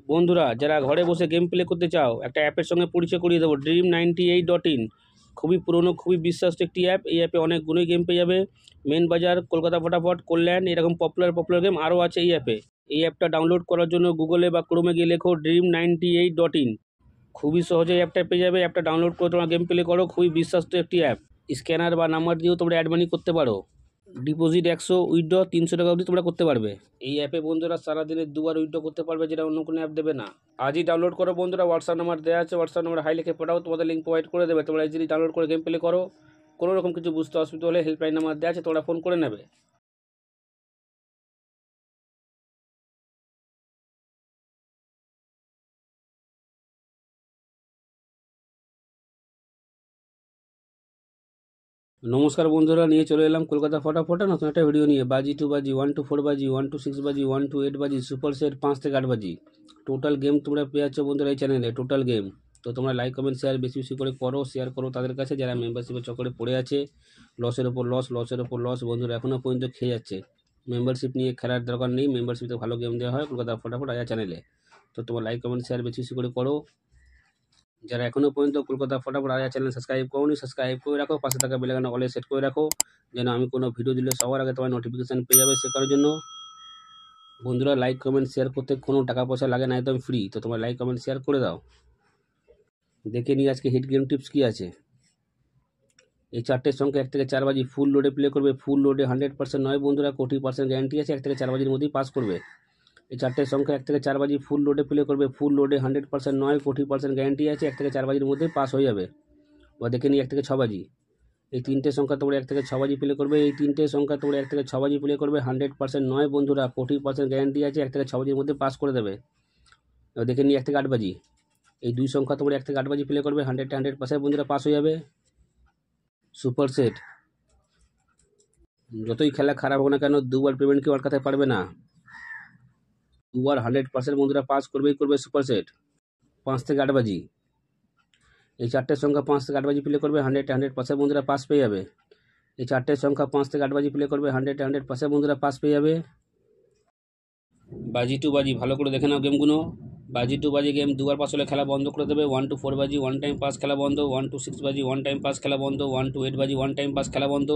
বন্ধুরা যারা ঘরে বসে গেম প্লে করতে চাও, একটা অ্যাপের সঙ্গে পরিচয় করিয়ে দেবো, Dream98.in। খুবই পুরনো, খুবই বিশ্বাস্ত একটি অ্যাপ। এই অ্যাপে অনেকগুলোই গেম পেয়ে যাবে। মেন বাজার, কলকাতা ফটাফট, কল্যাণ, এরকম পপুলার গেম আরও আছে এই অ্যাপে। এই অ্যাপটা ডাউনলোড করার জন্য গুগলে বা ক্রোমে গিয়ে লেখো Dream98.in। খুবই সহজে অ্যাপটা পেয়ে যাবে। অ্যাপটা ডাউনলোড করে তোমরা গেম প্লে করো। খুবই বিশ্বাস্ত একটি অ্যাপ। স্ক্যানার বা নাম্বার দিয়েও তোমরা অ্যাড মানি করতে পারো। ডিপোজিট 100, উইথড্র 300 টাকা অবধি তোমরা করতে পারবে। এই অ্যাপে বন্ধুরা সারাদিনে 2বার উইথড্র করতে পারবে, যেটা অন্য কোনো অ্যাপ দেবে না। আজই ডাউনলোড করো বন্ধুরা। হোয়াটসঅ্যাপ নাম্বার দেওয়া আছে, হোয়াটসঅ্যাপ নাম্বার হাই লিখে পাঠাও, তোমাদের লিঙ্ক প্রোভাইড করে দেবে। তোমরা ইজিলি ডাউনলোড করে গেম প্লে করো। কোনো রকম কিছু বুঝতে অসুবিধা হলে হেল্পলাইন নাম্বার দেওয়া আছে, তোমরা ফোন করে নেবে। নমস্কার বন্ধুরা, নিয়ে চলে এলাম কলকাতা ফটাফটে নতুন একটা ভিডিও নিয়ে। বাজি 2 বাজি, 1 to 4 বাজি, 1 to 6 বাজি, 1 to 8 বাজি, সুপার সেট 5 থেকে 8 বাজি। টোটাল গেম তোমরা পেয়ে যাচ্ছ বন্ধুরা এই চ্যানেলে, টোটাল গেম। তো তোমরা লাইক কমেন্ট শেয়ার বেশি বেশি করে করো, শেয়ার করো তাদের কাছে যারা মেম্বারশিপের চক্করে পড়ে আছে। লসের ওপর লস বন্ধুরা এখনও পর্যন্ত খেয়ে যাচ্ছে। মেম্বারশিপ নিয়ে খেলার দরকার নেই, মেম্বারশিপে ভালো গেম দেওয়া হয় কলকাতা ফটাফট আয়া চ্যানেলে। তো তোমরা লাইক কমেন্ট শেয়ার বেশি বেশি করে করো। যারা এখনও পর্যন্ত কলকাতা ফটাফট আয়া চ্যানেল সাবস্ক্রাইব করোনি, সাবস্ক্রাইব করে রাখো। পাশে থাকা বেল আইকন অলে সেট করে রাখো, যেন আমি কোনো ভিডিও দিলে সবার আগে তোমার নোটিফিকেশান পেয়ে যাবে। সে করার জন্য বন্ধুরা লাইক কমেন্ট শেয়ার করতে কোনো টাকা পয়সা লাগে না, একদম ফ্রি। তো তোমরা লাইক কমেন্ট শেয়ার করে দাও। দেখে নিই আজকে হিট গেম টিপস কী আছে। এই 4টের সংখ্যা 1 থেকে 4 বাজি ফুল লোডে প্লে করবে। ফুল লোডে 100% নয় বন্ধুরা, 20% গ্যারান্টি আছে। 1 থেকে 4 বাজির মধ্যেই পাস করবে। এই 4টের সংখ্যা 1 থেকে 4 বাজি ফুল লোডে প্লে করবে। ফুল লোডে 100% নয়, 20% গ্যারান্টি আছে। 1 থেকে 4 বাজির মধ্যেই পাস হয়ে যাবে। বা দেখে নিই 1 থেকে 6 বাজি। এই 3টে সংখ্যা তোমরা 1 থেকে 6 বাজি প্লে করবে। এই 3টে সংখ্যা তোমরা 1 থেকে 6 বাজি প্লে করবে। 100% নয় বন্ধুরা, 20% গ্যারান্টি আছে। 1 থেকে 6 বাজির মধ্যে পাস করে দেবে। এবার দেখে নিই 1 থেকে 8 বাজি। এই 2 সংখ্যা তোমরা 1 থেকে 8 বাজি প্লে করবে। 100% বন্ধুরা পাস হয়ে যাবে। সুপার সেট, যতই খেলা খারাপ হোক না কেন, 2বার পেমেন্ট কেউ আটকাতে পারবে না। 2বার 100% বন্ধুরা পাস করবেই করবে সুপার সেট। 5 থেকে 8 বাজি। এই 4টের সংখ্যা 5 থেকে 8 বাজি প্লে করবে। 100% বন্ধুরা পাস পেয়ে যাবে। এই 4টের সংখ্যা 5 থেকে 8 বাজি প্লে করবে। 100% বন্ধুরা পাস পেয়ে যাবে। বাজি 2 বাজি, ভালো করে দেখে নাও গেমগুলো। বাজি 2 বাজি গেম 2বার পাস হলে খেলা বন্ধ করে দেবে। 1 to 4 বাজি 1 টাইম পাস খেলা বন্ধ। 1 to 6 বাজি 1 টাইম পাস খেলা বন্ধ। 1 to 8 বাজি 1 টাইম পাস খেলা বন্ধ।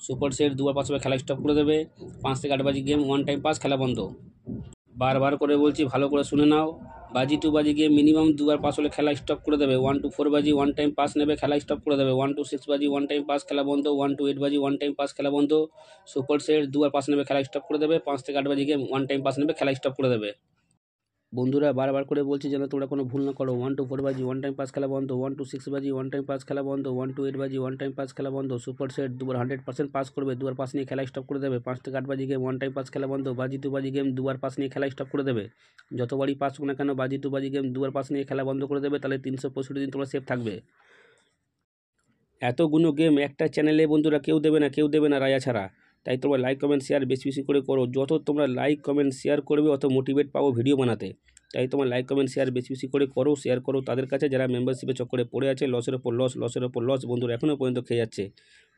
সুপার সেট 2বার পাস হলে খেলা স্টপ করে দেবে। 5 থেকে 8 বাজি গেম 1 টাইম পাস খেলা বন্ধ। বারবার করে বলছি, ভালো করে শুনে নাও। বাজি 2 বাজি গিয়ে মিনিমাম 2বার পাস হলে খেলা স্টপ করে দেবে। 1 to 4 বাজি 1 টাইম পাস নেবে, খেলা স্টপ করে দেবে। 1 to 6 বাজি 1 টাইম পাস খেলা বন্ধ। 1 to 8 বাজি 1 টাইম পাস খেলা বন্ধ। সুপার সেট 2বার পাস নেবে, খেলা স্টপ করে দেবে। 5 থেকে 8 বাজি গিয়ে 1 টাইম পাস নেবে, খেলা স্টপ করে দেবে। বন্ধুরা বারবার করে বলছি যেন তোমরা কোনো ভুল না করো। 1 to 4 বাজি 1 টাইম পাস খেলা বন্ধ। 1 to 6 বাজি 1 টাইম পাস খেলা বন্ধ। 1 to 8 বাজি 1 টাইম পাস খেলা বন্ধ। সুপার সেট 2বার 100% পাস করবে, 2বার পাস নিয়ে খেলা স্টপ করে দেবে। 5 থেকে 8 বাজি গেম 1 টাইম পাস খেলা বন্ধ। বাজি 2 বাজি গেম 2বার পাস নিয়ে খেলা স্টপ করে দেবে। যতবারই পাস হোক না কেন, বাজি 2 বাজি গেম 2বার পাস নিয়ে খেলা বন্ধ করে দেবে। তাহলে 365 দিন তোমরা সেফ থাকবে। এতগুলো গেম একটা চ্যানেলে বন্ধুরা কেউ দেবে না রায়া ছাড়া। তাই তোমরা লাইক কমেন্ট শেয়ার বেশি বেশি করে করো। যত তোমরা লাইক কমেন্ট শেয়ার করবে অত মোটিভেট পাবো ভিডিও বানাতে। তাই তোমরা লাইক কমেন্ট শেয়ার বেশি বেশি করে করো, শেয়ার করো তাদের কাছে যারা মেম্বারশিপের চক্করে পড়ে আছে। লসের ওপর লস বন্ধুরা এখনও পর্যন্ত খেয়ে যাচ্ছে।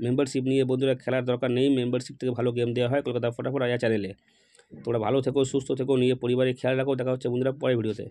মেম্বারশিপ নিয়ে বন্ধুরা খেলার দরকার নেই, মেম্বারশিপ থেকে ভালো গেম দেওয়া হয় কলকাতা ফটাফট আয়া চ্যানেলে। তোমরা ভালো থেকো, সুস্থ থেকো, নিয়ে পরিবারের খেয়াল রাখো। দেখা হচ্ছে বন্ধুরা পরের ভিডিওতে।